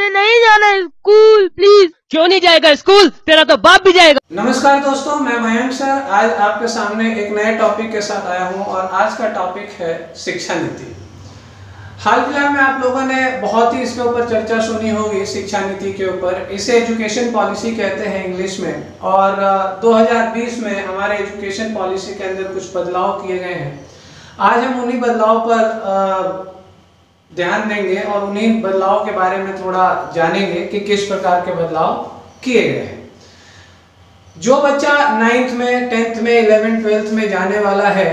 मुझे नहीं जाना स्कूल प्लीज। क्यों नहीं जाएगा स्कूल? तेरा तो बाप भी जाएगा। नमस्कार दोस्तों, मैं मयंक सर आज आपके सामने एक नए टॉपिक के साथ आया हूं और आज का टॉपिक है शिक्षा नीति। हाल फिलहाल में आप लोगों ने बहुत ही इसके ऊपर चर्चा सुनी होगी, शिक्षा नीति के ऊपर। इसे एजुकेशन पॉलिसी कहते हैं इंग्लिश में, और 2020 में हमारे एजुकेशन पॉलिसी के अंदर कुछ बदलाव किए गए हैं। आज हम उन्हीं बदलाव पर ध्यान देंगे और उन्हीं बदलाव के बारे में थोड़ा जानेंगे कि किस प्रकार के बदलाव किए गए हैं। जो बच्चा 9th में, 10th में, 11th, 12th में जाने वाला है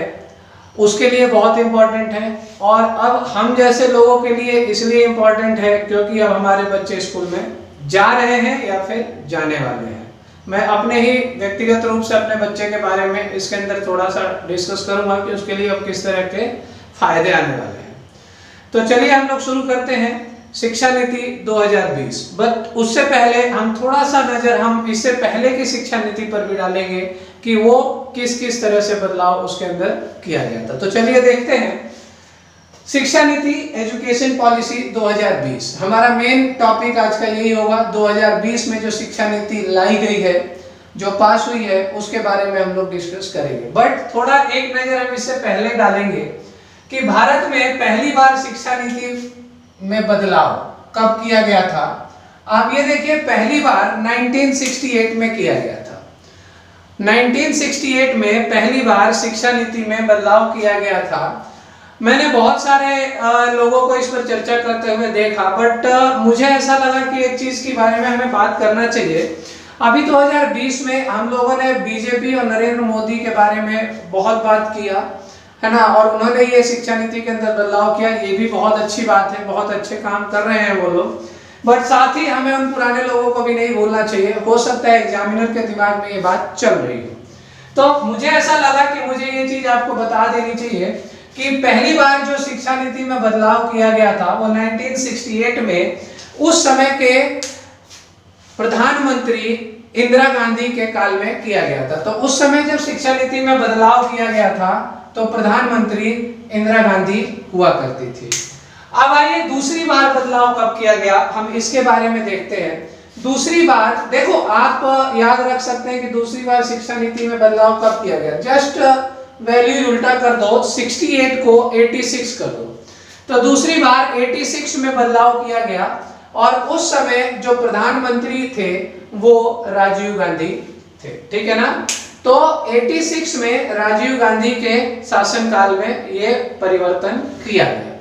उसके लिए बहुत इंपॉर्टेंट है, और अब हम जैसे लोगों के लिए इसलिए इंपॉर्टेंट है क्योंकि अब हमारे बच्चे स्कूल में जा रहे हैं या फिर जाने वाले हैं। मैं अपने ही व्यक्तिगत रूप से अपने बच्चे के बारे में इसके अंदर थोड़ा सा डिस्कस करूंगा कि उसके लिए अब किस तरह के फायदे आने वाले हैं। तो चलिए हम लोग शुरू करते हैं शिक्षा नीति 2020। बट उससे पहले हम थोड़ा सा नजर हम इससे पहले की शिक्षा नीति पर भी डालेंगे कि वो किस किस तरह से बदलाव उसके अंदर किया गया था। तो चलिए देखते हैं शिक्षा नीति एजुकेशन पॉलिसी 2020। हमारा मेन टॉपिक आज का यही होगा। 2020 में जो शिक्षा नीति लाई गई है, जो पास हुई है, उसके बारे में हम लोग डिस्कस करेंगे। बट थोड़ा एक नजर हम इससे पहले डालेंगे कि भारत में पहली बार शिक्षा नीति में बदलाव कब किया गया था। आप ये देखिए, पहली बार 1968 में किया गया था। 1968 में पहली बार शिक्षा नीति में बदलाव किया गया था। मैंने बहुत सारे लोगों को इस पर चर्चा करते हुए देखा, बट मुझे ऐसा लगा कि एक चीज के बारे में हमें बात करना चाहिए। अभी 2020 में हम लोगों ने बीजेपी और नरेंद्र मोदी के बारे में बहुत बात किया है ना, और उन्होंने ये शिक्षा नीति के अंदर बदलाव किया। ये भी बहुत अच्छी बात है, बहुत अच्छे काम कर रहे हैं वो लोग। बट साथ ही हमें उन पुराने लोगों को भी नहीं भूलना चाहिए। हो सकता है एग्जामिनर के दिमाग में ये बात चल रही हो, तो मुझे ऐसा लगा कि मुझे ये चीज आपको बता देनी चाहिए कि पहली बार जो शिक्षा नीति में बदलाव किया गया था वो 1968 में उस समय के प्रधानमंत्री इंदिरा गांधी के काल में किया गया था। तो उस समय जब शिक्षा नीति में बदलाव किया गया था तो प्रधानमंत्री इंदिरा गांधी हुआ करती थी। अब आइए दूसरी बार बदलाव कब किया गया, हम इसके बारे में देखते हैं। दूसरी बार देखो, आप याद रख सकते हैं कि दूसरी बार शिक्षा नीति में बदलाव कब किया गया। जस्ट वैल्यू उल्टा कर दो, 68 को 86 कर दो, तो दूसरी बार 86 में बदलाव किया गया। और उस समय जो प्रधानमंत्री थे वो राजीव गांधी थे, ठीक है ना। तो 86 में राजीव गांधी के शासनकाल में ये परिवर्तन किया गया।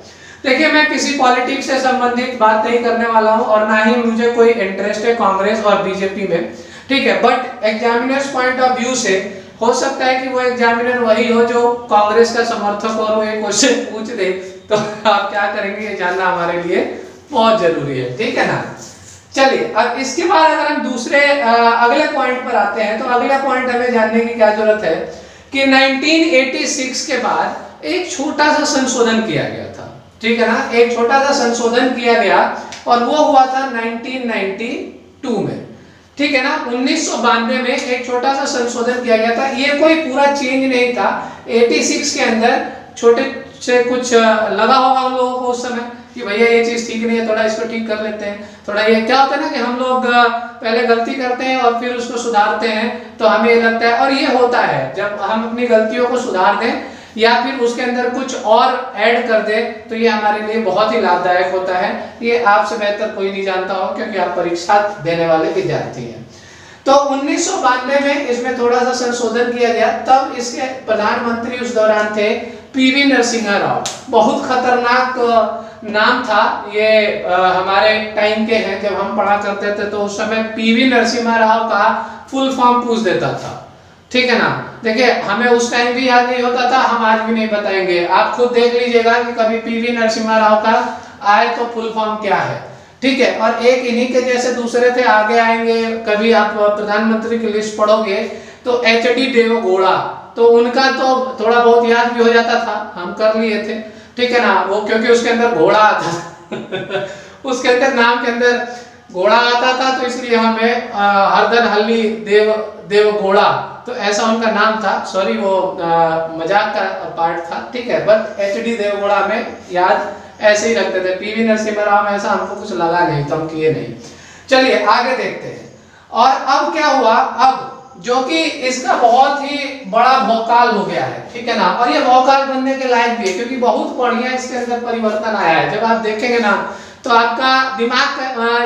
देखिए, मैं किसी पॉलिटिक्स से संबंधित बात नहीं करने वाला हूं और ना ही मुझे कोई इंटरेस्ट है कांग्रेस और बीजेपी में, ठीक है। But examiners point of view से हो सकता है कि वो एग्जामिनर वही हो जो कांग्रेस का समर्थक और वो ये क्वेश्चन पूछ दे, तो आप क्या करेंगे ये जानना हमारे लिए बहुत जरूरी है, ठीक है ना। चलिए, अब इसके बाद अगर हम दूसरे अगले पॉइंट पर आते हैं, तो अगला पॉइंट हमें जानने की क्या जरूरत है कि 1986 के बाद एक छोटा सा संशोधन किया गया था, ठीक है ना। एक छोटा सा संशोधन किया गया और वो हुआ था 1992 में, ठीक है ना। 1992 में एक छोटा सा संशोधन किया गया था। ये कोई पूरा चेंज नहीं था। 86 के अंदर छोटे से कुछ लगा होगा उन लोगों को उस समय कि भैया ये चीज ठीक नहीं है, थोड़ा इसको ठीक कर लेते हैं। थोड़ा ये क्या होता है ना कि हम लोग पहले गलती करते हैं और फिर उसको सुधारते हैं, तो हमें ये लगता है, और ये होता है जब हम अपनी गलतियों को सुधार दें या फिर उसके अंदर कुछ और ऐड कर दे, तो ये हमारे लिए बहुत ही लाभदायक होता है। ये आपसे बेहतर कोई नहीं जानता हो क्योंकि आप परीक्षा देने वाले विद्यार्थी हैं। तो 1992 में इसमें थोड़ा सा संशोधन किया गया। तब इसके प्रधानमंत्री उस दौरान थे पीवी नरसिम्हा राव। बहुत खतरनाक नाम था ये, हमारे टाइम के हैं, जब हम पढ़ा करते थे तो उस समय पीवी नरसिम्हा राव का फुल फॉर्म पूछ देता था, ठीक है ना। देखिए, हमें उस टाइम भी याद नहीं होता था, हम आज भी नहीं बताएंगे। आप खुद देख लीजिएगा कि कभी पीवी नरसिम्हा राव का आए तो फुल फॉर्म क्या है, ठीक है। और एक इन्हीं के जैसे दूसरे थे, आगे आएंगे। कभी आप प्रधानमंत्री की लिस्ट पढ़ोगे तो एचडी देवगौड़ा, तो उनका तो थोड़ा बहुत याद भी हो जाता था, हम कर लिए थे, ठीक है ना। वो क्योंकि उसके अंदर घोड़ा आता उसके अंदर नाम के अंदर घोड़ा आता था, तो इसलिए हमें हरदन हल्ली देव घोड़ा, तो ऐसा उनका नाम था, सॉरी वो मजाक का पार्ट था, ठीक है, बट एचडी देवगौड़ा में याद ऐसे ही रखते थे। पीवी नरसिम्हा राव में ऐसा हमको कुछ लगा नहीं तो हम किए नहीं। चलिए आगे देखते हैं। और अब क्या हुआ, अब जो कि इसका बहुत ही बड़ा भौकाल हो गया है, ठीक है ना, और ये भौकाल बनने के लायक भी है क्योंकि बहुत बढ़िया इसके अंदर परिवर्तन आया है। जब आप देखेंगे ना तो आपका दिमाग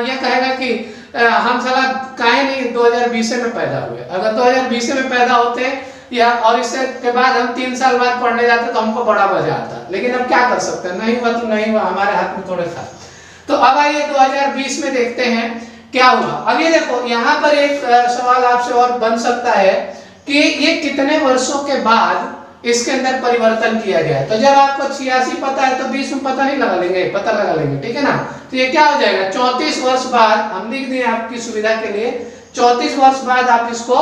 ये कहेगा कि हम साला काहे नहीं 2020 में पैदा हुए। अगर 2020 में पैदा होते या और इससे के बाद हम 3 साल बाद पढ़ने जाते तो हमको बड़ा मजा आता, लेकिन अब क्या कर सकते हैं, नहीं हुआ तो नहीं हुआ, हमारे हाथ में थोड़े था। तो अब आइए 2020 में देखते हैं क्या हुआ। अब ये देखो यहाँ पर एक सवाल आपसे और बन सकता है कि ये कितने वर्षों के बाद इसके अंदर परिवर्तन किया गया है। तो जब आपको 86 पता है तो 20 में पता नहीं लगा लेंगे, पता लगा लेंगे, ठीक है ना। तो ये क्या हो जाएगा, 34 वर्ष बाद, हम लिख दिए आपकी सुविधा के लिए, 34 वर्ष बाद आप इसको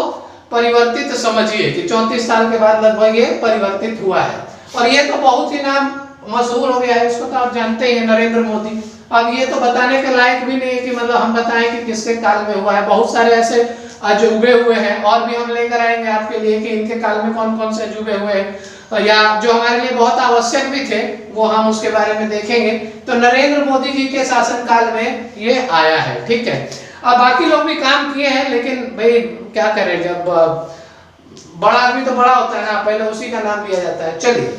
परिवर्तित समझिए कि 34 साल के बाद लगभग ये परिवर्तित हुआ है। और ये तो बहुत ही नाम मशहूर हो गया है, इसको तो आप जानते ही हैं, नरेंद्र मोदी। अब ये तो बताने के लायक भी नहीं है कि मतलब हम बताएं कि किसके काल में हुआ है। बहुत सारे ऐसे अजूबे हुए हैं और भी हम लेकर आएंगे आपके लिए कि इनके काल में कौन कौन से अजूबे हुए हैं या जो हमारे लिए बहुत आवश्यक भी थे, वो हम उसके बारे में देखेंगे। तो नरेंद्र मोदी जी के शासनकाल में ये आया है, ठीक है। अब बाकी लोग भी काम किए हैं, लेकिन भाई क्या करें, जब बड़ा आदमी तो बड़ा होता है ना, पहले उसी का नाम लिया जाता है। चलिए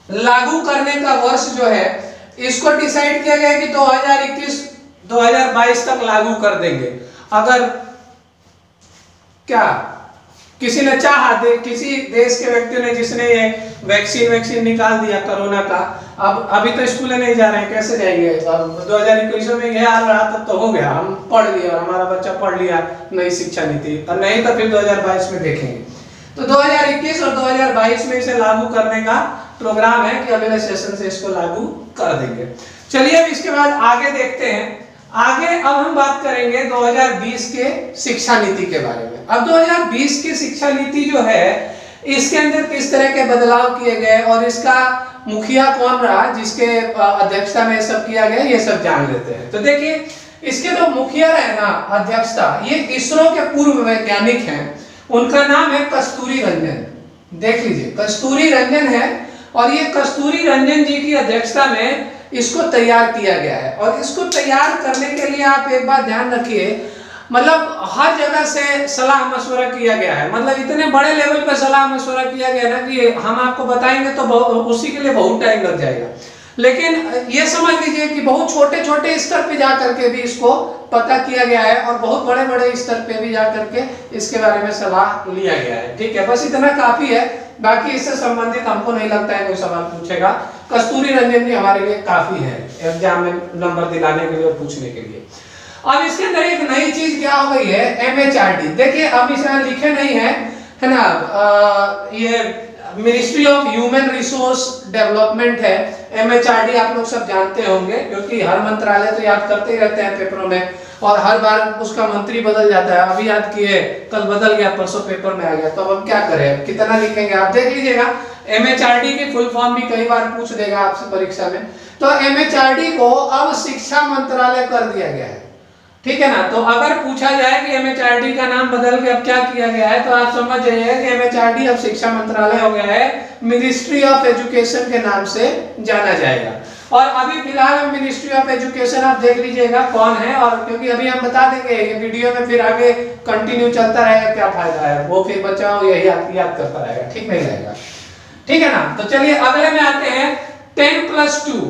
लागू करने का वर्ष जो है इसको डिसाइड किया गया कि 2021-2022 तक लागू कर देंगे। अगर क्या किसी ने चाहा, किसी देश के व्यक्ति ने जिसने ये वैक्सीन निकाल दिया कोरोना का, अब अभी तो स्कूल नहीं जा रहे हैं, कैसे जाएंगे। 2021 में यह आ रहा तब तो हो गया, हम पढ़ लिया और हमारा बच्चा पढ़ लिया नई शिक्षा नीति, और नहीं तो फिर 2022 में देखेंगे। तो 2021 और 2022 में इसे लागू करने का प्रोग्राम है कि अगले सेशन से इसको लागू कर देंगे। चलिए अब इसके बाद आगे देखते हैं। आगे अब हम बात करेंगे 2020 के शिक्षा नीति के बारे में। अब 2020 की शिक्षा नीति जो है इसके अंदर किस तरह के बदलाव किए गए और इसका मुखिया कौन रहा जिसके अध्यक्षता में सब किया गया, ये सब जान लेते हैं। तो देखिए इसके जो मुखिया रहे ना अध्यक्षता, ये इसरो के पूर्व वैज्ञानिक हैं, उनका नाम है कस्तूरी रंजन। देख लीजिए कस्तूरी रंजन है और ये कस्तूरी रंजन जी की अध्यक्षता में इसको तैयार किया गया है। और इसको तैयार करने के लिए आप एक बात ध्यान रखिए, मतलब हर जगह से सलाह मशवरा किया गया है, मतलब इतने बड़े लेवल पे सलाह मशवरा किया गया ना कि हम आपको बताएंगे तो उसी के लिए बहुत टाइम लग जाएगा। लेकिन ये समझ लीजिए कि बहुत छोटे छोटे स्तर पे जा करके भी इसको पता किया गया है और बहुत बड़े बड़े स्तर पे भी जा करके इसके बारे में सलाह लिया गया है, ठीक है। बस इतना काफी है, बाकी इससे संबंधित हमको नहीं लगता है कोई सवाल पूछेगा। कस्तूरी रंजन जी हमारे लिए काफी है एग्जाम में नंबर दिलाने के लिए और पूछने के लिए। अब इसके अंदर एक नई चीज क्या हो गई है, MHRD। देखिए अब इसमें लिखे नहीं है ना, ये ministry of human resource development है। MHRD आप लोग सब जानते होंगे क्योंकि हर मंत्रालय तो याद करते ही रहते हैं पेपरों में, और हर बार उसका मंत्री बदल जाता है। अभी याद किए, कल बदल गया, परसों पेपर में आ गया, तो अब क्या करें, कितना लिखेंगे आप देख लीजिएगा। MHRD की फुल फॉर्म भी कई बार पूछ देगा आपसे परीक्षा में। तो MHRD को अब शिक्षा मंत्रालय कर दिया गया है, ठीक है ना। तो अगर पूछा जाए कि MHRD का नाम बदल के अब क्या किया गया है, तो आप समझ जाइए कि MHRD अब शिक्षा मंत्रालय हो गया है, मिनिस्ट्री ऑफ एजुकेशन के नाम से जाना जाएगा। और अभी फिलहाल मिनिस्ट्री ऑफ एजुकेशन आप देख लीजिएगा कौन है, और क्योंकि अभी हम बता देंगे ये वीडियो में, फिर आगे कंटिन्यू चलता रहेगा, क्या फायदा है, वो फिर बच्चा यही याद करता रहेगा, ठीक नहीं रहेगा, ठीक है ना। तो चलिए अगले में आते हैं 10+2।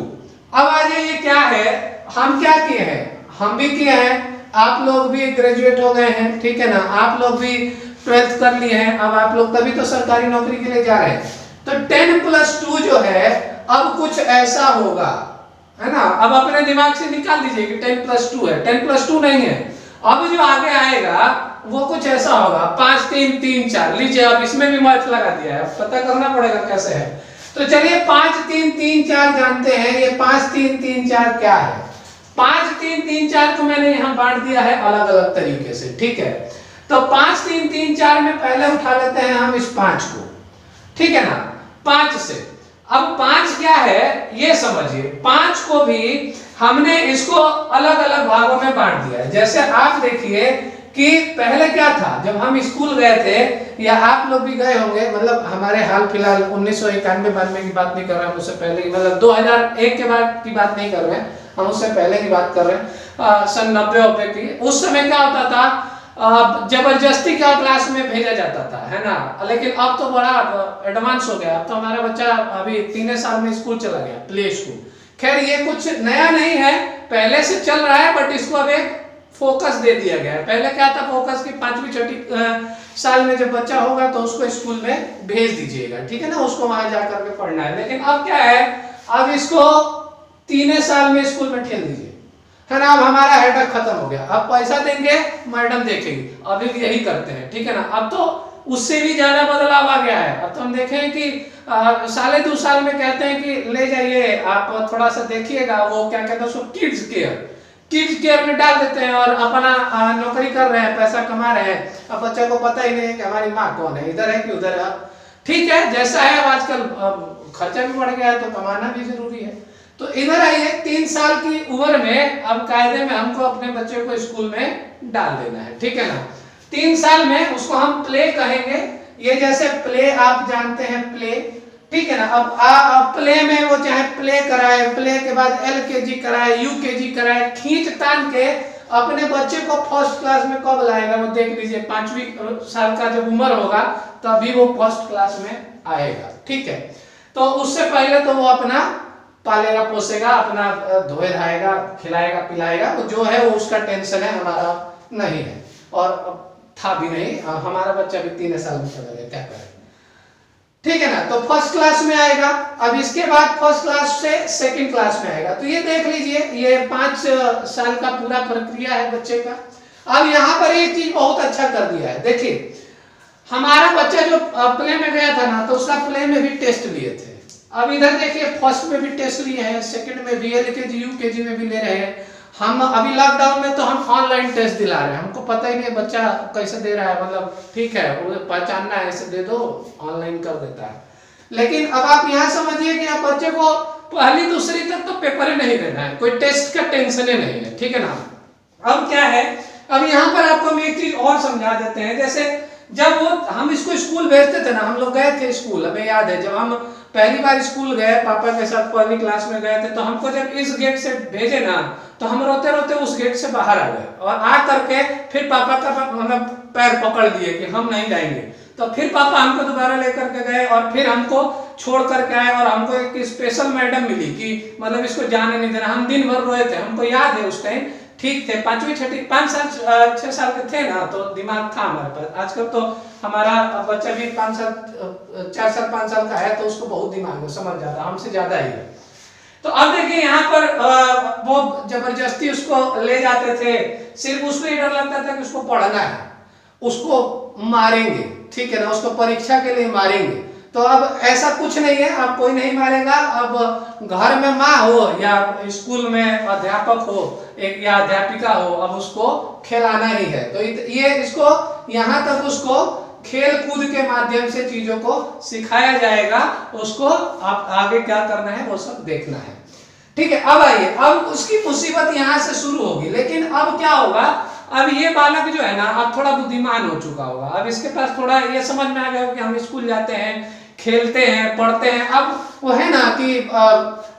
अब आ जाइए क्या है, हम क्या किए हैं, हम भी किए हैं, आप लोग भी ग्रेजुएट हो गए हैं, ठीक है ना, आप लोग भी 12th कर लिए हैं, अब आप लोग तभी तो सरकारी नौकरी के लिए जा रहे हैं। तो 10+2 जो है अब कुछ ऐसा होगा, है ना। अब अपने दिमाग से निकाल दीजिए कि 10+2 है, 10+2 नहीं है। अब जो आगे आएगा वो कुछ ऐसा होगा, 5 3 3 4। लीजिए अब इसमें भी मैथ लगा दिया है, पता करना पड़ेगा कैसे है। तो चलिए 5 3 3 4 जानते हैं, ये 5 3 3 4 क्या है। 5 3 3 4 को मैंने यहाँ बांट दिया है अलग अलग तरीके से, ठीक है। तो 5 3 3 4 में पहले उठा लेते हैं हम इस 5 को, ठीक है ना, 5 से। अब 5 क्या है ये समझिए, 5 को भी हमने इसको अलग अलग भागों में बांट दिया है। जैसे आप देखिए कि पहले क्या था, जब हम स्कूल गए थे या आप लोग भी गए होंगे, मतलब हमारे हाल फिलहाल 1991-92 की बात नहीं कर रहे हैं, उससे पहले की, मतलब 2001 के बाद की बात नहीं कर रहे हैं, हम उससे पहले की बात कर रहे हैं, सन 90 की। उस समय क्या होता था, जबरदस्ती क्या क्लास में भेजा जाता था, है ना। लेकिन अब तो बड़ा एडवांस हो गया, अब तो हमारा बच्चा अभी 3 साल में स्कूल चला गया, प्ले स्कूल। खैर ये कुछ नया नहीं है, पहले से चल रहा है, बट इसको अब एक फोकस दे दिया गया है। पहले क्या था फोकस की 5वीं-6वीं साल में जब बच्चा होगा तो उसको स्कूल में भेज दीजिएगा, ठीक है ना, उसको वहां जाकर के पढ़ना है। लेकिन अब क्या है, अब इसको 3 साल में स्कूल में ठेल दीजिए, है ना। अब हमारा हेडक खत्म हो गया, अब पैसा देंगे मैडम देखेंगी, अभी भी यही करते हैं, ठीक है ना। अब तो उससे भी ज्यादा बदलाव आ गया है। अब तो हम देखें कि 2.5 साल में कहते हैं कि ले जाइए आप थोड़ा सा देखिएगा, वो क्या कहते हैं उसको, किड्स केयर में डाल देते हैं और अपना नौकरी कर रहे हैं, पैसा कमा रहे हैं। अब बच्चे को पता ही नहीं है कि हमारी माँ कौन है, इधर है कि उधर है। ठीक है, जैसा है आजकल खर्चा भी बढ़ गया है तो कमाना भी जरूरी है। तो इधर आइए, 3 साल की उम्र में अब कायदे में हमको अपने बच्चे को स्कूल में डाल देना है, ठीक है ना। 3 साल में उसको हम प्ले कहेंगे, ये जैसे प्ले आप जानते हैं प्ले, ठीक है ना। अब प्ले में वो चाहे प्ले कराए, प्ले के बाद LKG कराए, UKG कराए, खींच तान के अपने बच्चे को फर्स्ट क्लास में कब लाएगा वो देख लीजिए। 5वीं साल का जब उम्र होगा तभी वो फर्स्ट क्लास में आएगा, ठीक है। तो उससे पहले तो वो अपना पालेगा पोसेगा, अपना धोए धाएगा, खिलाएगा पिलाएगा, वो जो है वो उसका टेंशन है, हमारा नहीं है और था भी नहीं। हमारा बच्चा भी 3 साल में चला गया, क्या करें, ठीक है ना। तो फर्स्ट क्लास में आएगा। अब इसके बाद फर्स्ट क्लास से सेकंड क्लास में आएगा। तो ये देख लीजिए, ये 5 साल का पूरा प्रक्रिया है बच्चे का। अब यहाँ पर एक चीज बहुत अच्छा कर दिया है, देखिए हमारा बच्चा जो प्ले में गया था ना, तो उसका प्ले में भी टेस्ट लिए थे। अब इधर देखिए फर्स्ट में भी टेस्ट लिए हैं, सेकंड में भी, LKG UKG में भी ले रहे हैं। हम अभी लॉकडाउन में तो हम ऑनलाइन टेस्ट दिला रहे हैं, हमको पता ही नहीं बच्चा कैसे दे रहा है, मतलब ठीक है वो पहचानना है, ऐसे दे दो, ऑनलाइन कर देता है। लेकिन अब आप यहाँ समझिए कि आप बच्चे को 1ली 2री तक तो पेपर ही नहीं देना है, कोई टेस्ट का टेंशन ही नहीं है, ठीक है ना। अब क्या है, अब यहाँ पर आपको हम एक चीज और समझा देते हैं। जैसे जब वो हम इसको स्कूल भेजते थे ना, हम लोग गए थे स्कूल, हमें याद है जब हम पहली बार स्कूल गए पापा के साथ, 1ली क्लास में गए थे, तो हमको जब इस गेट से भेजे ना, तो हम रोते रोते उस गेट से बाहर आ गए और आ करके फिर पापा का हमें पैर पकड़ दिए कि हम नहीं जाएंगे। तो फिर पापा हमको दोबारा लेकर के गए और फिर हमको छोड़ करके आए और हमको एक स्पेशल मैडम मिली कि मतलब इसको जाने नहीं देना। हम दिन भर रोए थे, हमको याद है उस टाइम, ठीक थे 5वीं 6वीं 5 साल 6 साल के थे ना, तो दिमाग था हमारे पास। आजकल तो हमारा बच्चा भी 5 साल 4 साल 5 साल का है, तो उसको बहुत दिमाग है, समझ जाता, हमसे ज्यादा ही है। तो अब देखिए यहाँ पर वो जबरदस्ती उसको ले जाते थे, सिर्फ उसको ये डर लगता था कि उसको पढ़ना है, उसको मारेंगे, ठीक है ना, उसको परीक्षा के लिए मारेंगे। तो अब ऐसा कुछ नहीं है, अब कोई नहीं मारेगा। अब घर में माँ हो या स्कूल में अध्यापक हो एक या अध्यापिका हो, अब उसको खिलाना ही है। तो ये इसको यहाँ तक उसको खेल कूद के माध्यम से चीजों को सिखाया जाएगा, उसको आप आगे क्या करना है वो सब देखना है, ठीक है। अब आइए, अब उसकी मुसीबत यहाँ से शुरू होगी। लेकिन अब क्या होगा, अब ये बालक जो है ना, अब थोड़ा बुद्धिमान हो चुका होगा, अब इसके पास थोड़ा ये समझ में आ गया कि हम स्कूल जाते हैं, खेलते हैं, पढ़ते हैं। अब वो है ना कि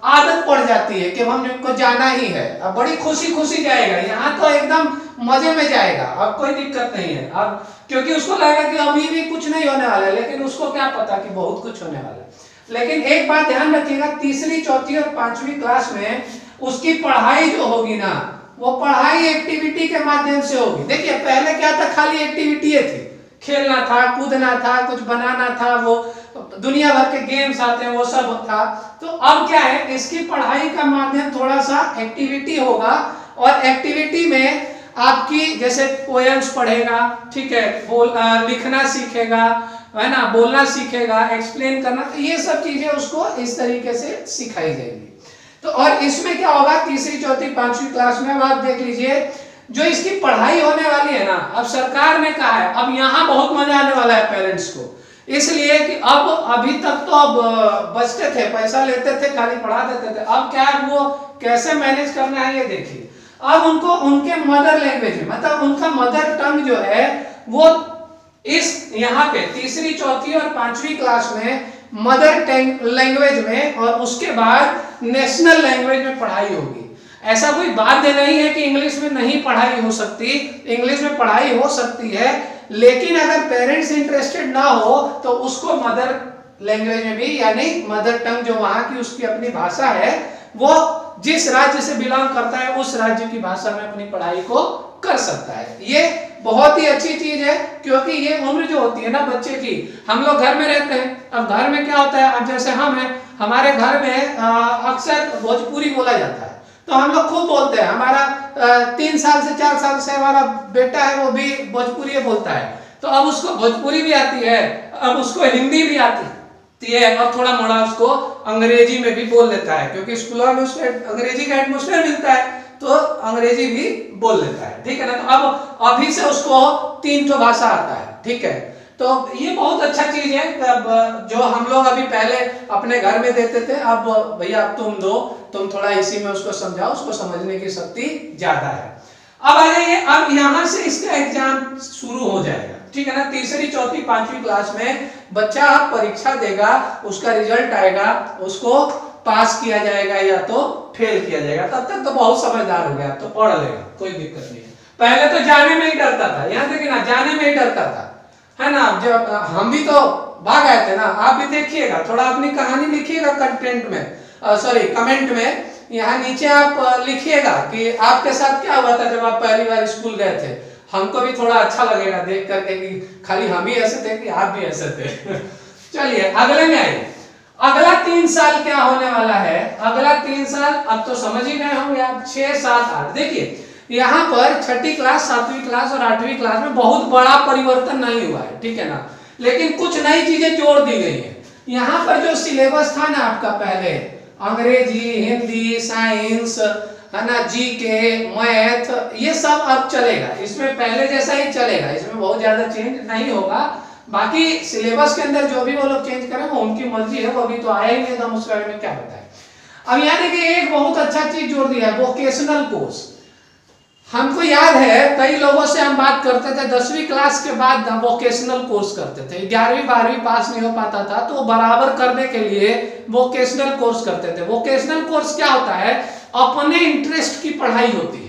आदत पड़ जाती है कि हमको जाना ही है, अब बड़ी खुशी खुशी जाएगा, यहाँ तो एकदम मजे में जाएगा, अब कोई दिक्कत नहीं है। अब क्योंकि उसको लगेगा कि अभी भी कुछ नहीं होने वाला है, लेकिन उसको क्या पता कि बहुत कुछ होने वाला है। लेकिन एक बात ध्यान रखिएगा, 3री 4थी और 5वीं क्लास में उसकी पढ़ाई जो होगी ना, वो पढ़ाई एक्टिविटी के माध्यम से होगी। देखिए पहले क्या था, खाली एक्टिविटी थी, खेलना था, कूदना था, कुछ बनाना था, वो दुनिया भर के गेम्स आते हैं वो सब था। तो अब क्या है, इसकी पढ़ाई का माध्यम थोड़ा सा एक्टिविटी होगा, और एक्टिविटी में आपकी जैसे पोएम्स पढ़ेगा, ठीक है, लिखना सीखेगा, है ना, बोलना सीखेगा, एक्सप्लेन करना, तो ये सब चीजें उसको इस तरीके से सिखाई जाएंगी। तो और इसमें क्या होगा, 3री 4थी 5वीं क्लास में आप देख लीजिए जो इसकी पढ़ाई होने वाली है ना, अब सरकार ने कहा है अब यहाँ बहुत मजा आने वाला है पेरेंट्स को, इसलिए कि अब अभी तक तो अब बचते थे, पैसा लेते थे, खाली पढ़ा देते थे, अब क्या है वो कैसे मैनेज करना है ये देखिए। अब उनको उनके मदर लैंग्वेज में, मतलब उनका मदर टंग जो है वो इस यहाँ पे तीसरी, चौथी और पांचवी क्लास में मदर टंग लैंग्वेज में और उसके बाद नेशनल लैंग्वेज में पढ़ाई होगी। ऐसा कोई बाध्य नहीं है कि इंग्लिश में नहीं पढ़ाई हो सकती, इंग्लिश में पढ़ाई हो सकती है, लेकिन अगर पेरेंट्स इंटरेस्टेड ना हो तो उसको मदर लैंग्वेज में भी, यानी मदर टंग जो वहां की उसकी अपनी भाषा है, वो जिस राज्य से बिलोंग करता है उस राज्य की भाषा में अपनी पढ़ाई को कर सकता है। ये बहुत ही अच्छी चीज है, क्योंकि ये उम्र जो होती है ना बच्चे की, हम लोग घर में रहते हैं, अब घर में क्या होता है, अब जैसे हम हैं, हमारे घर में अक्सर भोजपुरी बोला जाता है, तो हम लोग खूब बोलते हैं। हमारा 3 साल से 4 साल से हमारा बेटा है, वो भी भोजपुरी बोलता है, तो अब उसको भोजपुरी भी आती है, अब उसको हिंदी भी आती है और थोड़ा मोड़ा उसको अंग्रेजी में भी बोल लेता है, क्योंकि स्कूलों में उसको अंग्रेजी का एटमॉस्फेयर मिलता है तो अंग्रेजी भी बोल लेता है, ठीक है ना। तो अब अभी से उसको 3 ठो भाषा आता है, ठीक है। तो ये बहुत अच्छा चीज है, जो हम लोग अभी पहले अपने घर में देते थे, अब भैया अब तुम दो, तुम थोड़ा इसी में उसको समझाओ, उसको समझने की शक्ति ज्यादा है। अब आ जाइए, अब यहाँ से इसका एग्जाम शुरू हो जाएगा, ठीक है ना। तीसरी, चौथी, पांचवी क्लास में बच्चा परीक्षा देगा, उसका रिजल्ट आएगा, उसको पास किया जाएगा या तो फेल किया जाएगा। तब तक तो बहुत समझदार हो गया, तो पढ़ लेगा, कोई दिक्कत नहीं है। पहले तो जाने में ही डरता था, यहाँ देखिए ना, जाने में ही डरता था, है ना। जब हम भी तो भाग आए थे ना, आप भी देखिएगा, थोड़ा अपनी कहानी लिखिएगा कंटेंट में, सॉरी कमेंट में, यहाँ नीचे आप लिखिएगा कि आपके साथ क्या हुआ था जब आप पहली बार स्कूल गए थे। हमको भी थोड़ा अच्छा लगेगा देख करके कि खाली हम ही ऐसे थे कि आप भी ऐसे थे। चलिए अगले में आइए। अगला 3 साल क्या होने वाला है, अगला 3 साल अब तो समझ ही गए होंगे आप, 6, 7, 8। देखिए यहाँ पर छठी क्लास, 7वीं क्लास और 8वीं क्लास में बहुत बड़ा परिवर्तन नहीं हुआ है, ठीक है ना, लेकिन कुछ नई चीजें जोड़ दी गई है। यहाँ पर जो सिलेबस था ना आपका पहले, अंग्रेजी, हिंदी, साइंस, है ना, जीके, मैथ, ये सब अब चलेगा, इसमें पहले जैसा ही चलेगा, इसमें बहुत ज्यादा चेंज नहीं होगा। बाकी सिलेबस के अंदर जो भी वो लोग चेंज करें वो उनकी मर्जी है, वो अभी तो आया ही नहीं था, उसके बारे में क्या बताएं। अब यहाँ देखिए एक बहुत अच्छा चीज जोड़ दिया है, वोकेशनल कोर्स। हमको याद है कई लोगों से हम बात करते थे, 10वीं क्लास के बाद वोकेशनल कोर्स करते थे, 11वीं 12वीं पास नहीं हो पाता था तो बराबर करने के लिए वोकेशनल कोर्स करते थे। वोकेशनल कोर्स क्या होता है, अपने इंटरेस्ट की पढ़ाई होती है।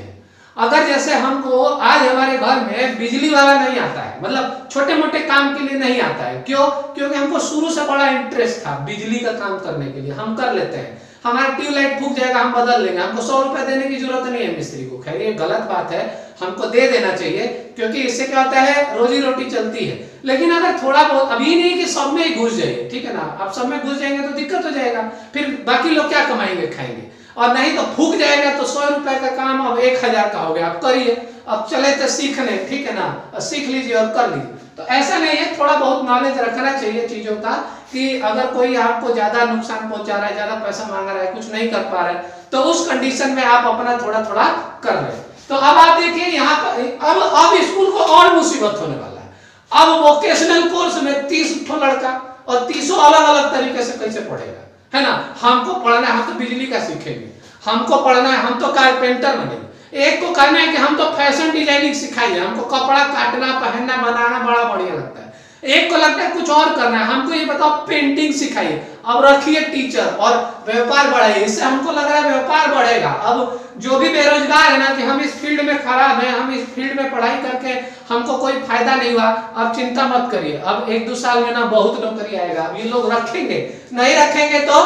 अगर जैसे हमको आज हमारे घर में बिजली वाला नहीं आता है, मतलब छोटे मोटे काम के लिए नहीं आता है, क्यों? क्योंकि हमको शुरू से बड़ा इंटरेस्ट था बिजली का काम करने के लिए, हम कर लेते हैं। हमारा ट्यूबलाइट फूक जाएगा, हम बदल लेंगे, हमको 100 रुपए देने की जरूरत नहीं है मिस्त्री को। खैर ये गलत बात है, हमको दे देना चाहिए, क्योंकि इससे क्या होता है, रोजी रोटी चलती है। लेकिन अगर थोड़ा बहुत, अभी नहीं कि सब में ही घुस जाइए, ठीक है ना, अब सब में घुस जाएंगे तो दिक्कत हो जाएगा, फिर बाकी लोग क्या कमाएंगे, खाएंगे, और नहीं तो फूक जाएगा तो 100 रुपए का काम अब 1000 का हो गया, आप करिए। अब चले तो सीखने, ठीक है ना, सीख लीजिए और कर लीजिए। तो ऐसा नहीं है, थोड़ा बहुत नॉलेज रखना चाहिए चीजों का, कि अगर कोई आपको ज्यादा नुकसान पहुंचा रहा है, ज्यादा पैसा मांग रहा है, कुछ नहीं कर पा रहा है, तो उस कंडीशन में आप अपना थोड़ा थोड़ा कर रहे हैं। तो अब आप देखिए यहाँ पर अब स्कूल को और मुसीबत होने वाला है। अब वोकेशनल कोर्स में 30 लड़का और 30 अलग अलग तरीके से कैसे पढ़ेगा, है ना। हमको पढ़ना है, हम तो बिजली का सीखेंगे, हमको पढ़ना है, हम तो कारपेंटर बनेंगे। एक को कहना है कि हम तो फैशन डिजाइनिंग सिखाइए, हमको कपड़ा काटना, पहनना, बनाना बड़ा बढ़िया लगता है। एक को लगता है कुछ और करना है, हमको ये बताओ पेंटिंग सिखाइए। अब रखिए टीचर और व्यापार बढ़ाइए, इससे हमको लग रहा है व्यापार बढ़ेगा। अब जो भी बेरोजगार है ना कि हम इस फील्ड में खराब हैं, हम इस फील्ड में पढ़ाई करके हमको कोई फायदा नहीं हुआ, अब चिंता मत करिए, अब 1-2 साल में ना बहुत नौकरी आएगा। अब ये लोग रखेंगे, नहीं रखेंगे तो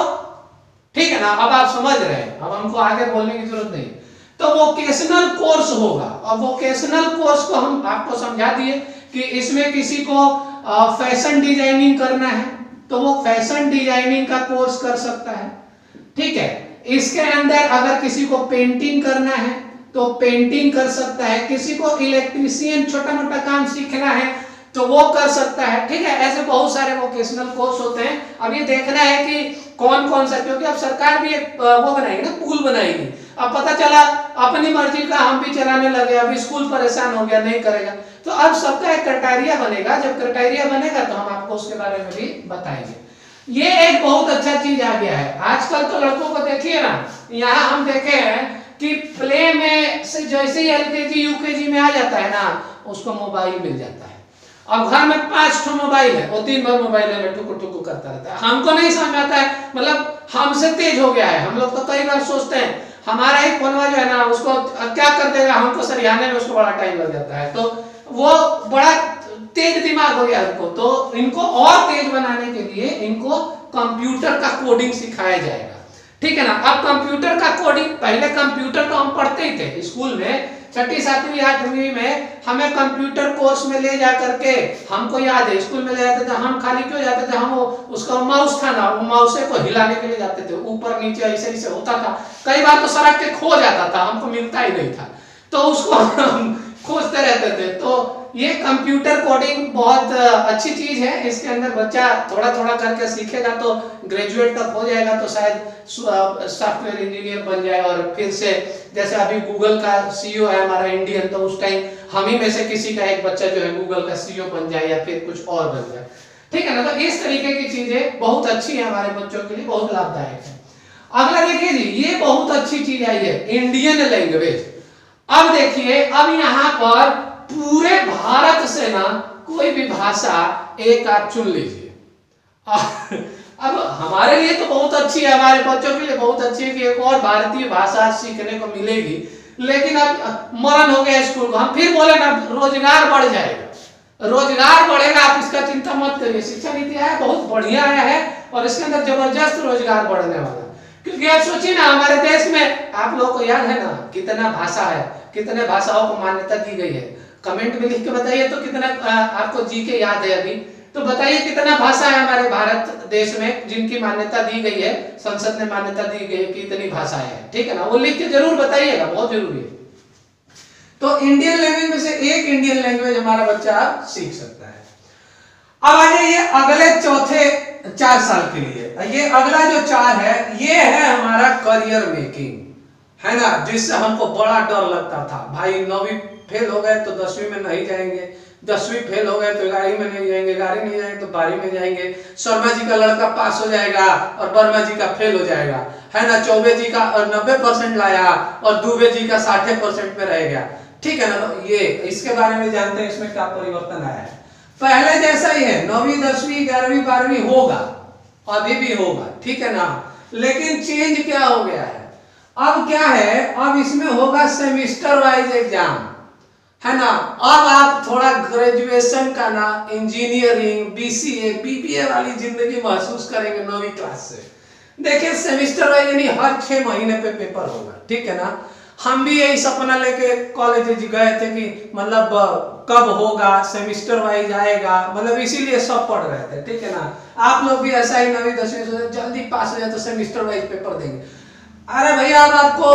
ठीक है ना, अब आप समझ रहे हैं, अब हमको आगे बोलने की जरूरत नहीं। तो वोकेशनल कोर्स होगा, और वोकेशनल कोर्स को हम आपको समझा दिए कि इसमें किसी को फैशन डिजाइनिंग करना है तो वो फैशन डिजाइनिंग का कोर्स कर सकता है, ठीक है। इसके अंदर अगर किसी को पेंटिंग करना है तो पेंटिंग कर सकता है, किसी को इलेक्ट्रीशियन छोटा मोटा काम सीखना है तो वो कर सकता है, ठीक है। ऐसे बहुत सारे वोकेशनल कोर्स होते हैं। अब ये देखना है कि कौन कौन सा, क्योंकि अब सरकार भी एक वो बनाएगी ना, पूल बनाएगी। अब पता चला अपनी मर्जी का हम भी चलाने लगे, अभी स्कूल परेशान हो गया, नहीं करेगा, तो अब सबका एक क्राइटेरिया बनेगा। जब क्राइटेरिया बनेगा तो हम आपको उसके बारे में भी बताएंगे। ये एक बहुत अच्छा चीज आ गया है आजकल। तो लड़कों को देखिए ना, यहाँ हम देखे हैं कि प्ले में से जैसे ही एलकेजी यूकेजी में आ जाता है ना, उसको मोबाइल मिल जाता है। अब घर में 5 मोबाइल है, वो दिन भर मोबाइल में टुकु टुकु करता रहता है। हमको नहीं समझ आता है, मतलब हमसे तेज हो गया है। हम लोग तो कई बार सोचते हैं हमारा ही फोनवा जो है ना, उसको क्या कर देगा, हमको सरियाने में उसको बड़ा टाइम लग जाता है। तो वो बड़ा तेज दिमाग हो गया इनको। तो इनको और तेज बनाने के लिए इनको कंप्यूटर का कोडिंग सिखाया जाएगा, ठीक है ना। अब कंप्यूटर का कोडिंग, पहले कंप्यूटर तो हम पढ़ते ही थे स्कूल में, 6ठी 7वीं 8वीं में हमें कंप्यूटर कोर्स में ले जा करके, हमको याद है स्कूल में ले जाते थे। हम खाली क्यों जाते थे, हम उसका माउस था ना, वो माउस को हिलाने के लिए जाते थे, ऊपर नीचे ऐसे ऐसे होता था। कई बार तो सड़क के खो जाता था, हमको मिलता ही नहीं था, तो उसको हम खोजते रहते थे। तो ये कंप्यूटर कोडिंग बहुत अच्छी चीज है। इसके अंदर बच्चा थोड़ा थोड़ा करके सीखेगा तो ग्रेजुएट तक हो जाएगा, तो शायद सॉफ्टवेयर इंजीनियर बन जाए। और फिर से जैसे अभी गूगल का सीईओ है हमारा इंडियन, तो उस टाइम हम ही में से किसी का एक बच्चा जो है गूगल का सीईओ बन जाए या फिर कुछ और बन जाए, ठीक है ना। तो इस तरीके की चीजें बहुत अच्छी है हमारे बच्चों के लिए, बहुत लाभदायक है। अगला देखिए जी, ये बहुत अच्छी चीज आई है, इंडियन लैंग्वेज। अब देखिए, अब यहाँ पर पूरे भारत से ना कोई भी भाषा एक आप चुन लीजिए। अब हमारे लिए तो बहुत अच्छी है, हमारे बच्चों के लिए बहुत अच्छी है कि एक और भारतीय भाषा सीखने को मिलेगी। लेकिन अब मरण हो गया स्कूल को, हम फिर बोले ना रोजगार बढ़ जाएगा, रोजगार बढ़ेगा, आप इसका चिंता मत करिए। शिक्षा नीति आया बहुत बढ़िया आया है और इसके अंदर जबरदस्त रोजगार बढ़ने वाला। क्योंकि आप सोचिए ना, हमारे देश में आप लोगों को याद है ना कितना भाषा है, कितने भाषाओं को मान्यता दी गई है। कमेंट में लिख के बताइए तो कितना आपको जीके याद है अभी, तो बताइए कितना भाषा है हमारे भारत देश में जिनकी मान्यता दी गई है, संसद ने मान्यता दी गई है कि इतनी भाषाएं हैं, ठीक है ना। वो लिख के जरूर बताइएगा, बहुत जरूरी है। तो इंडियन लैंग्वेज में से एक इंडियन लैंग्वेज हमारा बच्चा सीख सकता है। अब आ जाइए अगले चौथे 4 साल के लिए। ये अगला जो 4 है, ये है हमारा करियर मेकिंग, है ना, जिससे हमको बड़ा डर लगता था। भाई 9वीं फेल हो गए तो 10वीं में नहीं जाएंगे, 10वीं फेल हो गए तो 11वीं में नहीं जाएंगे, 11वीं नहीं जाएंगे तो 12वीं में जाएंगे। शर्मा जी का लड़का पास हो जाएगा और वर्मा जी का फेल हो जाएगा, है ना। चौबे जी का 90% लाया और दुबे जी का 60% पे रह गया, ठीक है ना। तो ये इसके बारे में जानते हैं इसमें क्या परिवर्तन आया है। पहले जैसा ही है, 9वीं 10वीं 11वीं 12वीं होगा, अभी भी होगा, ठीक है ना। लेकिन चेंज क्या हो गया है, अब क्या है, अब इसमें होगा सेमिस्टर वाइज एग्जाम, है ना। अब आप थोड़ा ग्रेजुएशन का ना, इंजीनियरिंग, बीसीए बीबीए वाली जिंदगी महसूस करेंगे 9वीं क्लास से। देखिए सेमिस्टर वाइज यानी हर 6 महीने पे पेपर होगा, ठीक है ना। हम भी यही सपना लेके कॉलेज गए थे कि मतलब कब होगा, सेमिस्टर वाइज आएगा, मतलब इसीलिए सब पढ़ रहे थे, ठीक है ना। आप लोग भी ऐसा ही 9वीं 10वीं से जल्दी पास हो जाए तो सेमिस्टर वाइज पेपर देंगे। अरे भैया अब आपको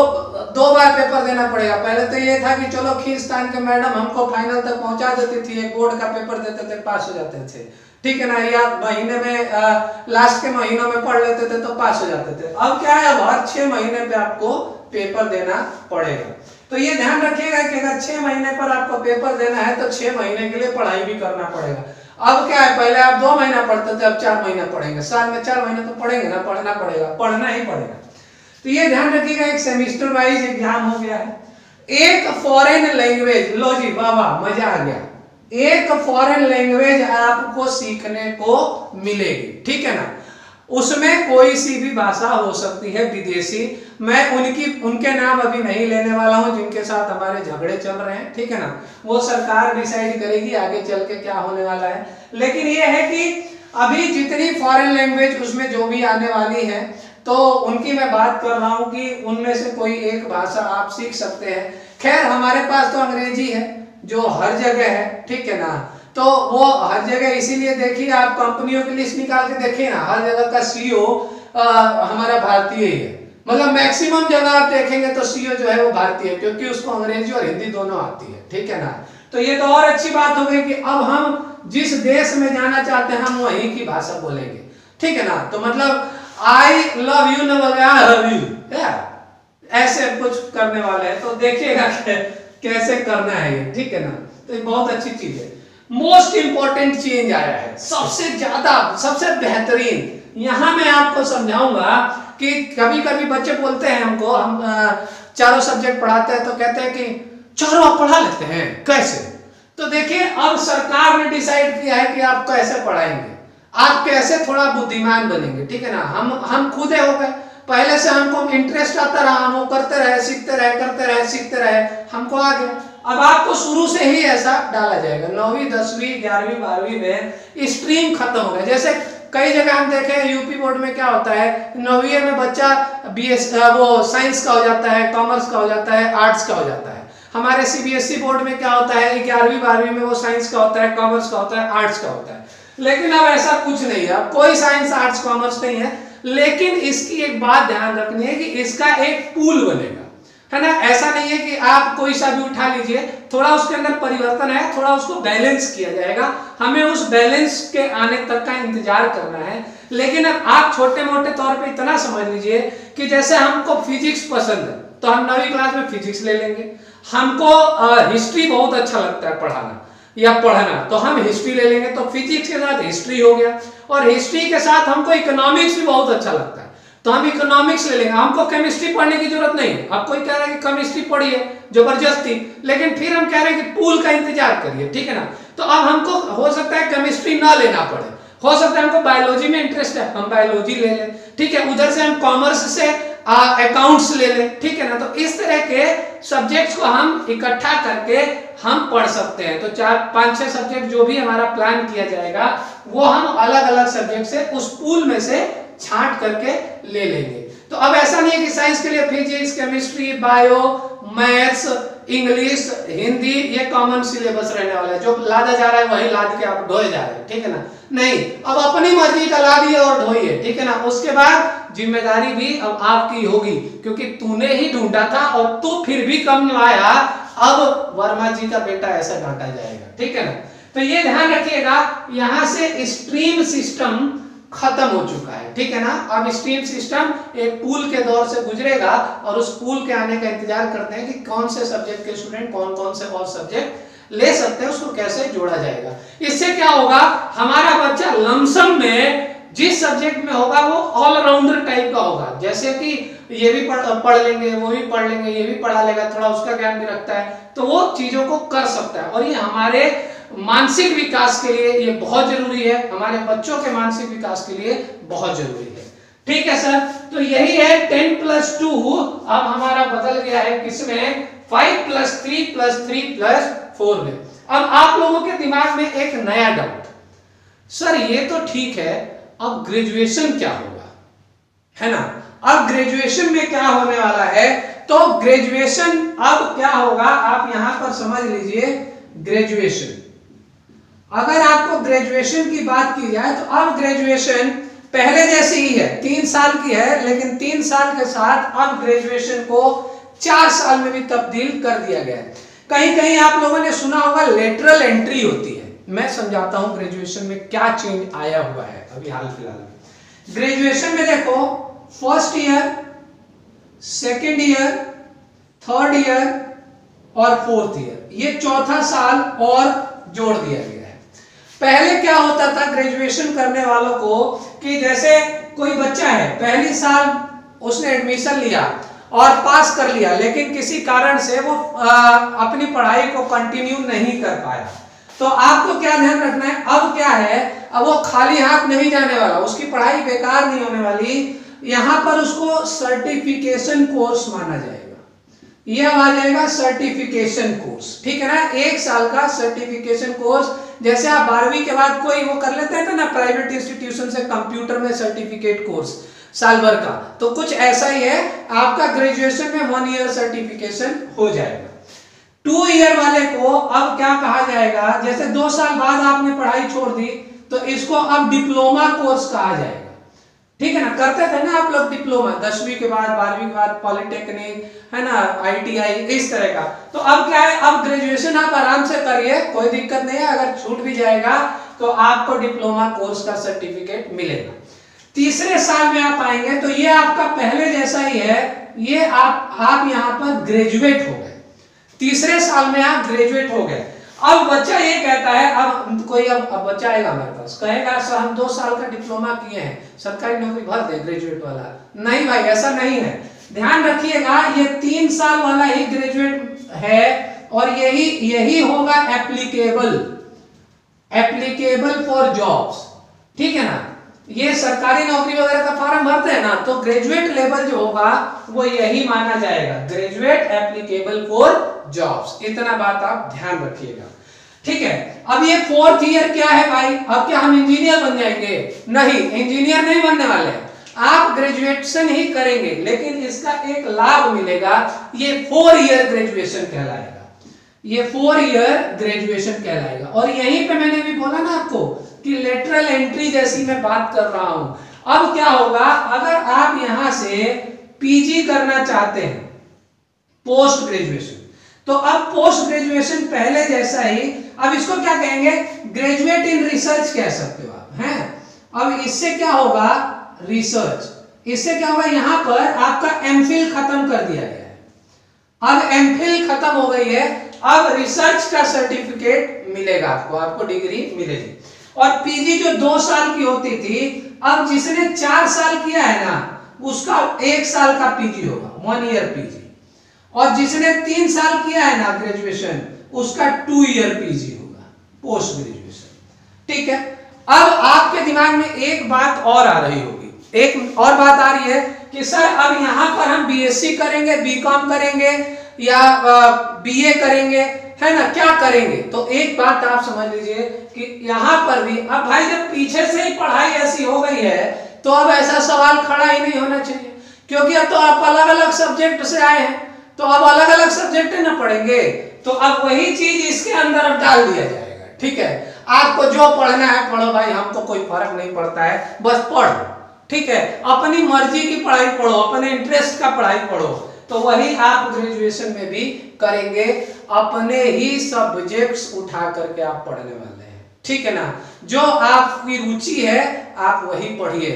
2 बार पेपर देना पड़ेगा। पहले तो ये था कि चलो खींचतान के मैडम हमको फाइनल तक पहुंचा देती थी, एक बोर्ड का पेपर देते थे, पास हो जाते थे, ठीक है ना। या महीने में लास्ट के महीनों में पढ़ लेते थे तो पास हो जाते थे। अब क्या है, अब हर 6 महीने पे आपको पेपर देना पड़ेगा। तो ये ध्यान रखिएगा कि अगर 6 महीने पर आपको पेपर देना है तो 6 महीने के लिए पढ़ाई भी करना पड़ेगा। अब क्या है, पहले आप 2 महीना पढ़ते थे, अब 4 महीना पढ़ेंगे। साल में 4 महीने तो पढ़ेंगे ना, पढ़ना पड़ेगा, पढ़ना ही पड़ेगा। तो ये ध्यान रखिएगा, एक सेमिस्टर वाइज एग्जाम हो गया है। एक फॉरेन लैंग्वेज, लो जी बाबा मजा आ गया, एक फॉरेन लैंग्वेज आपको सीखने को मिलेगी, ठीक है ना। उसमें कोई सी भी भाषा हो सकती है विदेशी। मैं उनके नाम अभी नहीं लेने वाला हूं जिनके साथ हमारे झगड़े चल रहे हैं, ठीक है ना। वो सरकार डिसाइड करेगी आगे चल के क्या होने वाला है। लेकिन ये है कि अभी जितनी फॉरेन लैंग्वेज उसमें जो भी आने वाली है, तो उनकी मैं बात कर रहा हूं कि उनमें से कोई एक भाषा आप सीख सकते हैं। खैर हमारे पास तो अंग्रेजी है जो हर जगह है, ठीक है ना। तो वो हर जगह इसीलिए देखिए, आप कंपनियों की लिस्ट निकाल के देखिए ना, हर जगह का सीईओ हमारा भारतीय ही है। मतलब मैक्सिमम जगह आप देखेंगे तो सीईओ जो है वो भारतीय है, क्योंकि उसको अंग्रेजी और हिंदी दोनों आती है, ठीक है ना। तो ये तो और अच्छी बात हो गई कि अब हम जिस देश में जाना चाहते हैं हम वहीं की भाषा बोलेंगे, ठीक है ना। तो मतलब आई लव यू न बोले ऐसे कुछ करने वाले हैं, तो देखिएगा कैसे करना है ये, ठीक है ना। तो ये बहुत अच्छी चीज है। मोस्ट इंपॉर्टेंट चेंज आया है, सबसे ज्यादा सबसे बेहतरीन। यहां मैं आपको समझाऊंगा कि कभी कभी बच्चे बोलते हैं हमको, हम चारों सब्जेक्ट पढ़ाते हैं तो कहते हैं कि चारों आप पढ़ा लेते हैं, कैसे? तो देखिए अब सरकार ने डिसाइड किया है कि आप कैसे पढ़ाएंगे, आप कैसे थोड़ा बुद्धिमान बनेंगे, ठीक है ना। हम खुद हो गए, पहले से हमको इंटरेस्ट आता रहा, हम वो करते रहे, सीखते रहे, करते रहे, सीखते रहे, हमको आ गया। अब आपको शुरू से ही ऐसा डाला जाएगा। 9वीं 10वीं 11वीं 12वीं में स्ट्रीम खत्म हो गया। जैसे कई जगह हम देखें यूपी बोर्ड में क्या होता है, 9वीं में बच्चा बीएस वो साइंस का हो जाता है, कॉमर्स का हो जाता है, आर्ट्स का हो जाता है। हमारे सीबीएसई बोर्ड में क्या होता है, 11वीं 12वीं में वो साइंस का होता है, कॉमर्स का होता है, आर्ट्स का होता है। लेकिन अब ऐसा कुछ नहीं है, अब कोई साइंस आर्ट्स कॉमर्स नहीं है। लेकिन इसकी एक बात ध्यान रखनी है कि इसका एक पूल बनेगा, है ना। ऐसा नहीं है कि आप कोई सा भी उठा लीजिए, थोड़ा उसके अंदर परिवर्तन है, थोड़ा उसको बैलेंस किया जाएगा। हमें उस बैलेंस के आने तक का इंतजार करना है। लेकिन अब आप छोटे मोटे तौर पे इतना समझ लीजिए कि जैसे हमको फिजिक्स पसंद है तो हम 9वीं क्लास में फिजिक्स ले लेंगे। हमको हिस्ट्री बहुत अच्छा लगता है पढ़ाना या पढ़ना, तो हम हिस्ट्री ले लेंगे, तो फिजिक्स के साथ हिस्ट्री हो गया। और हिस्ट्री के साथ हमको इकोनॉमिक्स भी बहुत अच्छा लगता है, तो हम इकोनॉमिक्स ले लेंगे। हमको केमिस्ट्री पढ़ने की जरूरत नहीं है। अब कोई कह रहा है कि केमिस्ट्री पढ़िए जबरदस्ती, लेकिन फिर हम कह रहे हैं कि पूल का इंतजार करिए, ठीक है ना। तो अब हमको हो सकता है केमिस्ट्री ना लेना पड़े, हो सकता है हमको बायोलॉजी में इंटरेस्ट है, हम बायोलॉजी ले लें, ठीक है। उधर से हम कॉमर्स से अकाउंट्स ले लें, ठीक है ना। तो इस तरह के सब्जेक्ट्स को हम इकट्ठा करके हम पढ़ सकते हैं। तो 4-5-6 सब्जेक्ट जो भी हमारा प्लान किया जाएगा वो हम अलग अलग सब्जेक्ट से उस पूल में से छांट करके ले लेंगे। तो अब ऐसा नहीं है कि साइंस के लिए physics, chemistry, bio, maths, English, Hindi ये कॉमन सिलेबस रहने वाला है। जो लादा जा रहा है वही लाद के आप ढोए जा रहे हैं, ठीक है ना। नहीं, अब अपनी मर्जी का लादिए और ढोइए, ठीक है ना। उसके बाद जिम्मेदारी भी अब आपकी होगी, क्योंकि तूने ही ढूंढा था और तू फिर भी कम लाया, अब वर्मा जी का बेटा ऐसा डांटा जाएगा, ठीक है ना। तो ये ध्यान रखिएगा, यहां से स्ट्रीम सिस्टम खत्म हो चुका है, ठीक है ना। अब स्ट्रीम सिस्टम एक पूल के दौर से गुजरेगा और उस पूल के आने का इंतजार करते हैं कि कौन से सब्जेक्ट के स्टूडेंट कौन कौन से और सब्जेक्ट ले सकते हैं, उसको कैसे जोड़ा जाएगा। इससे क्या होगा, हमारा बच्चा लमसम में जिस सब्जेक्ट में होगा वो ऑलराउंडर टाइप का होगा। जैसे कि ये भी पढ़ लेंगे, वो भी पढ़ लेंगे, ये भी पढ़ा लेगा, थोड़ा उसका ज्ञान भी रखता है, तो वो चीजों को कर सकता है। और ये हमारे मानसिक विकास के लिए ये बहुत जरूरी है, हमारे बच्चों के मानसिक विकास के लिए बहुत जरूरी है, ठीक है सर। तो यही है 10+2 अब हमारा बदल गया है किसमें, 5+3+3+4 में। अब आप लोगों के दिमाग में एक नया डाउट, सर ये तो ठीक है, अब ग्रेजुएशन क्या होगा, है ना। अब ग्रेजुएशन में क्या होने वाला है, तो ग्रेजुएशन अब क्या होगा, आप यहां पर समझ लीजिए। ग्रेजुएशन, अगर आपको ग्रेजुएशन की बात की जाए तो अब ग्रेजुएशन पहले जैसी ही है, 3 साल की है, लेकिन 3 साल के साथ अब ग्रेजुएशन को 4 साल में भी तब्दील कर दिया गया है। कहीं कहीं आप लोगों ने सुना होगा लेटरल एंट्री होती है। मैं समझाता हूं ग्रेजुएशन में क्या चेंज आया हुआ है अभी हाल फिलहाल में। ग्रेजुएशन में देखो, first year, second year, third year और फोर्थ ईयर, ये चौथा साल और जोड़ दिया गया है। पहले क्या होता था ग्रेजुएशन करने वालों को, कि जैसे कोई बच्चा है, पहली साल उसने एडमिशन लिया और पास कर लिया, लेकिन किसी कारण से वो अपनी पढ़ाई को कंटिन्यू नहीं कर पाया, तो आपको क्या ध्यान रखना है, अब क्या है, अब वो खाली हाथ नहीं जाने वाला, उसकी पढ़ाई बेकार नहीं होने वाली। यहां पर उसको सर्टिफिकेशन कोर्स माना जाएगा। ये अब आ जाएगा सर्टिफिकेशन कोर्स, ठीक है ना। 1 साल का सर्टिफिकेशन कोर्स, जैसे आप 12वीं के बाद कोई वो कर लेते हैं ना प्राइवेट इंस्टीट्यूशन से कंप्यूटर में सर्टिफिकेट कोर्स साल भर का, तो कुछ ऐसा ही है। आपका ग्रेजुएशन में 1 ईयर सर्टिफिकेशन हो जाएगा। 2 ईयर वाले को अब क्या कहा जाएगा, जैसे 2 साल बाद आपने पढ़ाई छोड़ दी तो इसको अब डिप्लोमा कोर्स कहा जाएगा, ठीक है ना। करते थे ना आप लोग डिप्लोमा 10वीं के बाद, 12वीं के बाद पॉलिटेक्निक, है ना, ITI, इस तरह का। तो अब क्या है, अब ग्रेजुएशन आप आराम से करिए, कोई दिक्कत नहीं है। अगर छूट भी जाएगा तो आपको डिप्लोमा कोर्स का सर्टिफिकेट मिलेगा। तीसरे साल में आप आएंगे तो ये आपका पहले जैसा ही है, ये आप यहाँ पर ग्रेजुएट हो गए। तीसरे साल में आप ग्रेजुएट हो गए। अब बच्चा ये कहता है, अब कोई अब बच्चा आएगा हमारे पास, कहेगा सर हम 2 साल का डिप्लोमा किए हैं, सरकारी नौकरी भर दे ग्रेजुएट वाला। नहीं भाई, ऐसा नहीं है, ध्यान रखिएगा, ये 3 साल वाला ही ग्रेजुएट है और यही होगा एप्लीकेबल फॉर जॉब्स, ठीक है ना। ये सरकारी नौकरी वगैरह का फॉर्म भरते हैं ना, तो ग्रेजुएट लेवल जो होगा वो यही माना जाएगा, ग्रेजुएट एप्लीकेबल फॉर जॉब्स। इतना बात आप ध्यान रखिएगा, ठीक है। अब ये 4th ईयर क्या है भाई, अब क्या हम इंजीनियर बन जाएंगे? नहीं, इंजीनियर नहीं बनने वाले हैं, आप ग्रेजुएशन ही करेंगे, लेकिन इसका एक लाभ मिलेगा, ये 4 ईयर ग्रेजुएशन कहलाएगा, ये 4 ईयर ग्रेजुएशन कहलाएगा। और यहीं पे मैंने भी बोला ना आपको कि लेटरल एंट्री जैसी मैं बात कर रहा हूं। अब क्या होगा, अगर आप यहां से पीजी करना चाहते हैं, पोस्ट ग्रेजुएशन, तो अब पोस्ट ग्रेजुएशन पहले जैसा ही, अब इसको क्या कहेंगे, ग्रेजुएट इन रिसर्च कह सकते हो आप, हैं। अब इससे क्या होगा, रिसर्च, इससे क्या होगा, यहां पर आपका एमफिल खत्म कर दिया गया है, अब एमफिल खत्म हो गई है, अब रिसर्च का सर्टिफिकेट मिलेगा आपको डिग्री मिलेगी। और पीजी जो 2 साल की होती थी, अब जिसने 4 साल किया है ना, उसका 1 साल का पीजी होगा, 1 ईयर पीजी। और जिसने 3 साल किया है ना ग्रेजुएशन, उसका 2 ईयर पीजी होगा, पोस्ट ग्रेजुएशन, ठीक है। अब आपके दिमाग में एक बात और आ रही होगी, एक और बात आ रही है कि सर अब यहां पर हम बीएससी करेंगे, बीकॉम करेंगे या बीए करेंगे, है ना, क्या करेंगे? तो एक बात आप समझ लीजिए कि यहां पर भी अब भाई जब पीछे से ही पढ़ाई ऐसी हो गई है, तो अब ऐसा सवाल खड़ा ही नहीं होना चाहिए, क्योंकि अब तो आप अलग अलग सब्जेक्ट से आए हैं, तो अब अलग अलग सब्जेक्ट ना पढ़ेंगे, तो अब वही चीज इसके अंदर अब डाल दिया जाएगा, ठीक है। आपको जो पढ़ना है पढ़ो भाई, हमको कोई फर्क नहीं पड़ता है, बस पढ़ो, ठीक है। अपनी मर्जी की पढ़ाई पढ़ो, अपने इंटरेस्ट का पढ़ाई पढ़ो, तो वही आप ग्रेजुएशन में भी करेंगे, अपने ही सब्जेक्ट्स उठा करके आप पढ़ने वाले हैं, ठीक है ना। जो आपकी रुचि है आप वही पढ़िए।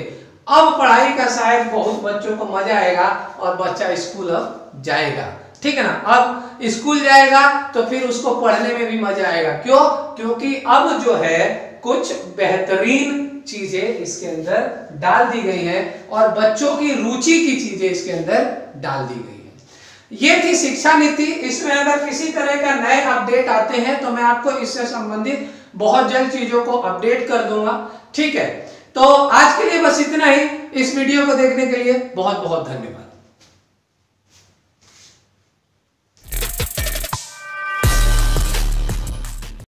अब पढ़ाई का शायद बहुत बच्चों को मजा आएगा और बच्चा स्कूल अब जाएगा, ठीक है ना। अब स्कूल जाएगा तो फिर उसको पढ़ने में भी मजा आएगा, क्यों? क्योंकि अब जो है कुछ बेहतरीन चीजें इसके अंदर डाल दी गई हैं और बच्चों की रुचि की चीजें इसके अंदर डाल दी गई है। ये थी शिक्षा नीति। इसमें अगर किसी तरह का नए अपडेट आते हैं तो मैं आपको इससे संबंधित बहुत जल्द चीजों को अपडेट कर दूंगा, ठीक है। तो आज के लिए बस इतना ही। इस वीडियो को देखने के लिए बहुत बहुत धन्यवाद।